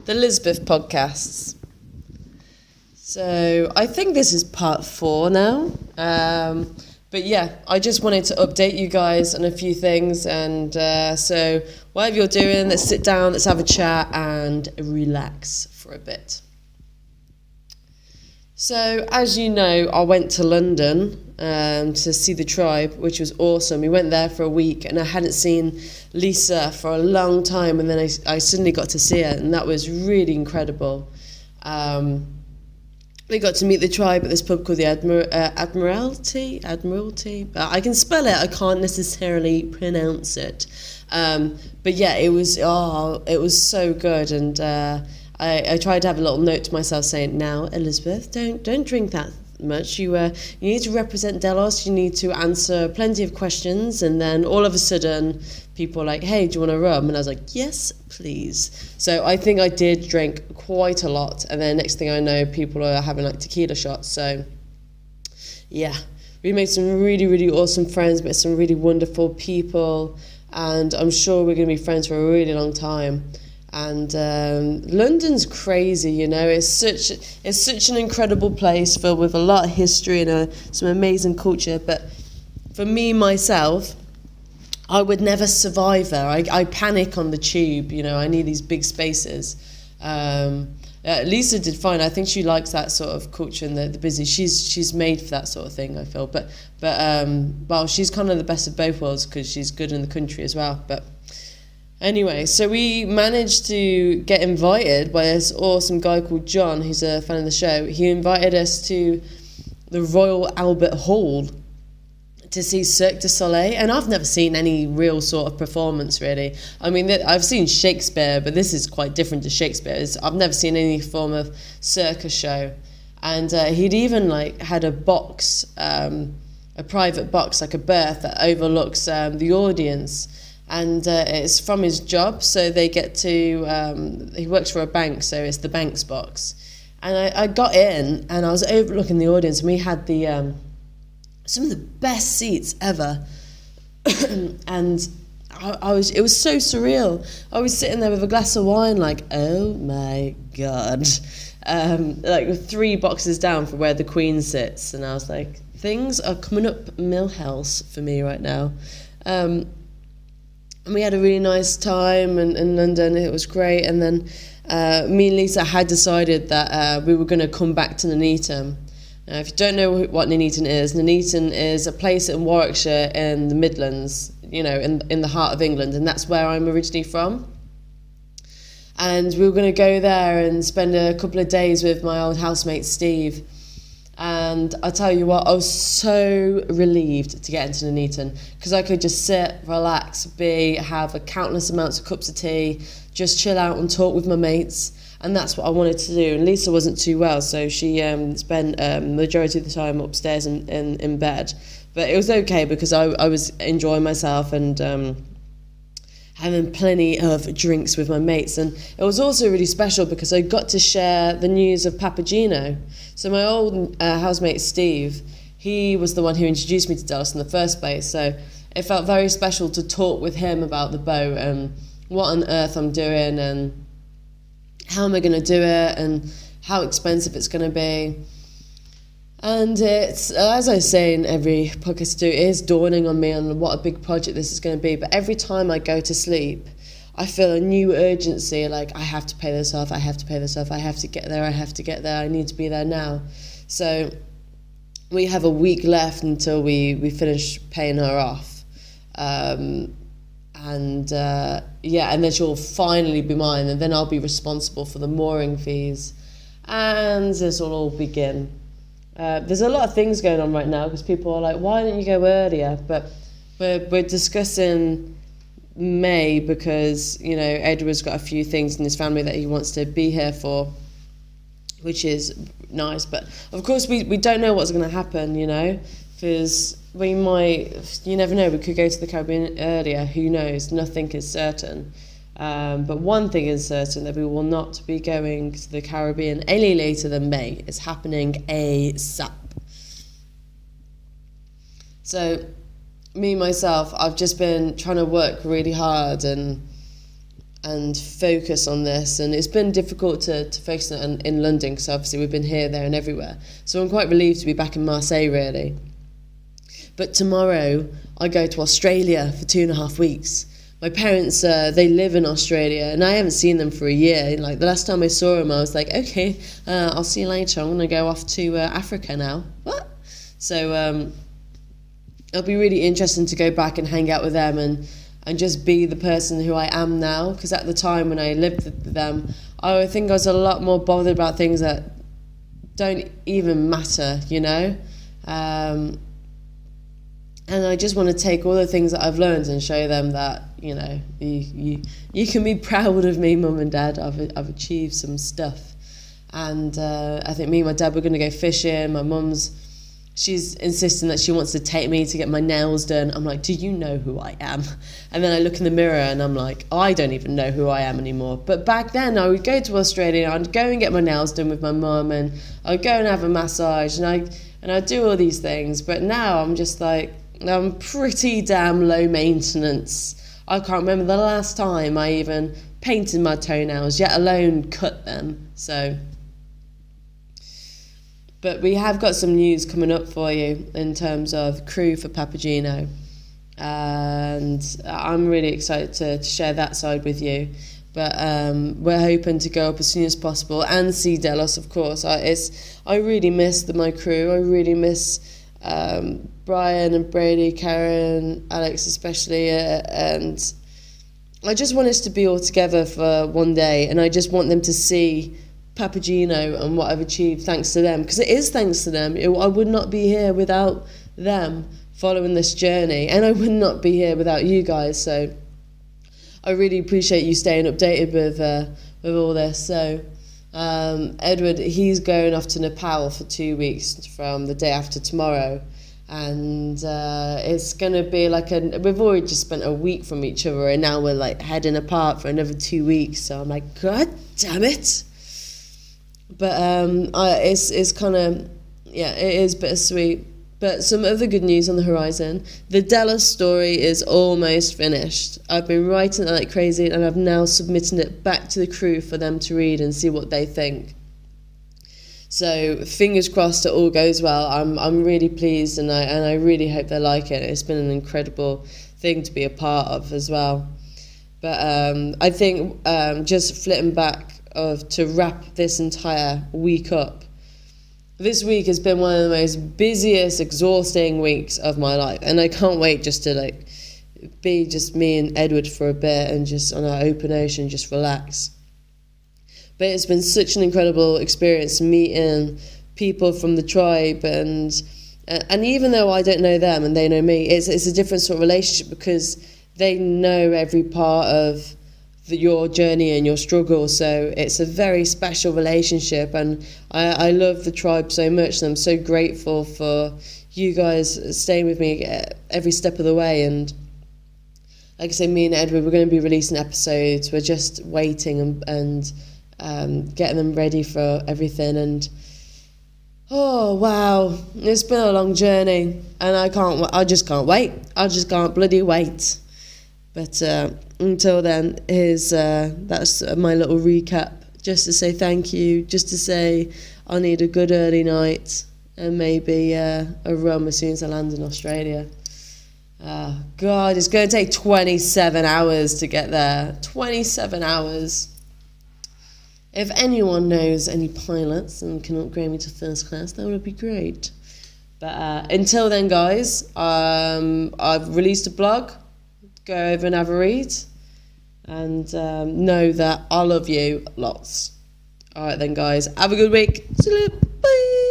the Lizbef podcasts. So I think this is part 4 now. But yeah, I just wanted to update you guys on a few things. And so whatever you're doing, let's sit down, let's have a chat and relax for a bit. So as you know, I went to London to see the tribe, which was awesome. We went there for a week and I hadn't seen Lisa for a long time. And then I suddenly got to see her and that was really incredible. We got to meet the tribe at this pub called the Admiralty. I can spell it, I can't necessarily pronounce it. But yeah, it was so good. And I tried to have a little note to myself saying, now, Elizabeth, don't drink that much. You need to represent Delos, you need to answer plenty of questions. And then all of a sudden, people were like, hey, do you want a rum? And I was like, yes, please. So I think I did drink quite a lot. And then next thing I know, people are having like tequila shots. So yeah, we made some really, really awesome friends, met some really wonderful people. And I'm sure we're going to be friends for a really long time. And London's crazy, you know. It's such an incredible place filled with a lot of history and some amazing culture. But for me, myself, I would never survive there. I panic on the tube, you know. I need these big spaces. Lisa did fine. I think she likes that sort of culture and the busy. She's made for that sort of thing, I feel. But well, she's kind of the best of both worlds because she's good in the country as well. But anyway, so we managed to get invited by this awesome guy called John, who's a fan of the show. He invited us to the Royal Albert Hall to see Cirque du Soleil, and I've never seen any real sort of performance, really. I mean, I've seen Shakespeare, but this is quite different to Shakespeare. I've never seen any form of circus show. And he'd even like had a box, a private box, like a berth that overlooks the audience. And it's from his job, so they get to, he works for a bank, so it's the bank's box. And I got in, and I was overlooking the audience, and we had the some of the best seats ever. And it was so surreal. I was sitting there with a glass of wine, like, oh my God. Like 3 boxes down from where the Queen sits. And I was like, things are coming up Millhouse for me right now. And we had a really nice time in London. It was great. And then me and Lisa had decided that we were going to come back to Nuneaton. Now, if you don't know what Nuneaton is a place in Warwickshire in the Midlands, you know, in the heart of England. And that's where I'm originally from. And we were going to go there and spend a couple of days with my old housemate, Steve. And I tell you what, I was so relieved to get into Nuneaton because I could just sit, relax, have a countless amounts of cups of tea, just chill out and talk with my mates. And that's what I wanted to do. And Lisa wasn't too well, so she spent the majority of the time upstairs in bed. But it was okay because I was enjoying myself and having plenty of drinks with my mates. And it was also really special because I got to share the news of Papageno. So my old housemate Steve, he was the one who introduced me to Delos in the first place. So it felt very special to talk with him about the boat and what on earth I'm doing and how am I going to do it and how expensive it's going to be. And it's, as I say in every podcast I do, it is dawning on me on what a big project this is going to be. But every time I go to sleep, I feel a new urgency, like I have to pay this off, I have to pay this off, I have to get there, I need to be there now. So we have a week left until we finish paying her off. And then she'll finally be mine, and then I'll be responsible for the mooring fees. And this will all begin. There's a lot of things going on right now because people are like, why didn't you go earlier? But we're discussing May because, you know, Edward's got a few things in his family that he wants to be here for, which is nice. But of course we don't know what's going to happen, you know, because we might, you never know, we could go to the Caribbean earlier, who knows, nothing is certain. But one thing is certain, that we will not be going to the Caribbean any later than May. It's happening ASAP. So me, myself, I've just been trying to work really hard and and focus on this. And it's been difficult to focus on in London because obviously we've been here, there and everywhere. So I'm quite relieved to be back in Marseille, really. But tomorrow I go to Australia for 2.5 weeks. My parents, they live in Australia, and I haven't seen them for a year. Like, the last time I saw them, I was like, okay, I'll see you later. I'm going to go off to Africa now. What? So it'll be really interesting to go back and hang out with them and just be the person who I am now. Because at the time when I lived with them, I think I was a lot more bothered about things that don't even matter, you know? And I just want to take all the things that I've learned and show them that, you know, you can be proud of me, Mum and Dad. I've achieved some stuff. And I think me and my dad were going to go fishing. My mum's, she's insisting that she wants to take me to get my nails done. I'm like, do you know who I am? And then I look in the mirror and I'm like, I don't even know who I am anymore. But back then I would go to Australia, I'd go and get my nails done with my mum, and I'd go and have a massage, and I'd do all these things. But now I'm just like, I'm pretty damn low maintenance. I can't remember the last time I even painted my toenails, yet alone cut them. So, but we have got some news coming up for you in terms of crew for Papageno, and I'm really excited to share that side with you. But we're hoping to go up as soon as possible and see Delos, of course. I really miss my crew. I really miss Brian and Brady, Karen, Alex especially, and I just want us to be all together for one day, and I just want them to see Papageno and what I've achieved thanks to them, because it is thanks to them. I would not be here without them following this journey, and I would not be here without you guys. So I really appreciate you staying updated with all this. So Edward, he's going off to Nepal for 2 weeks from the day after tomorrow, and it's going to be like we've already just spent a week from each other, and now we're like heading apart for another 2 weeks. So I'm like, God damn it. But it's kind of, yeah, it is bittersweet. But some other good news on the horizon. The Delos story is almost finished. I've been writing it like crazy, and I've now submitted it back to the crew for them to read and see what they think. So fingers crossed it all goes well. I'm really pleased, and I really hope they like it. It's been an incredible thing to be a part of as well. But I think just flipping back to wrap this entire week up. This week has been one of the most busiest, exhausting weeks of my life, and I can't wait just to like be just me and Edward for a bit and just on our open ocean, just relax. But it's been such an incredible experience meeting people from the tribe, and even though I don't know them and they know me, it's a different sort of relationship because they know every part of your journey and your struggle. So it's a very special relationship, and I love the tribe so much, and I'm so grateful for you guys staying with me every step of the way. And like I say, me and Edward, we're going to be releasing episodes. We're just waiting and getting them ready for everything. And oh wow, it's been a long journey, and I just can't wait. I just can't bloody wait. But until then, that's my little recap, just to say thank you, just to say I need a good early night and maybe a rum as soon as I land in Australia. God, it's going to take 27 hours to get there. 27 hours. If anyone knows any pilots and can upgrade me to first class, that would be great. But until then, guys, I've released a blog. Go over and have a read, and know that I love you lots. All right then, guys, have a good week. See you later. Bye.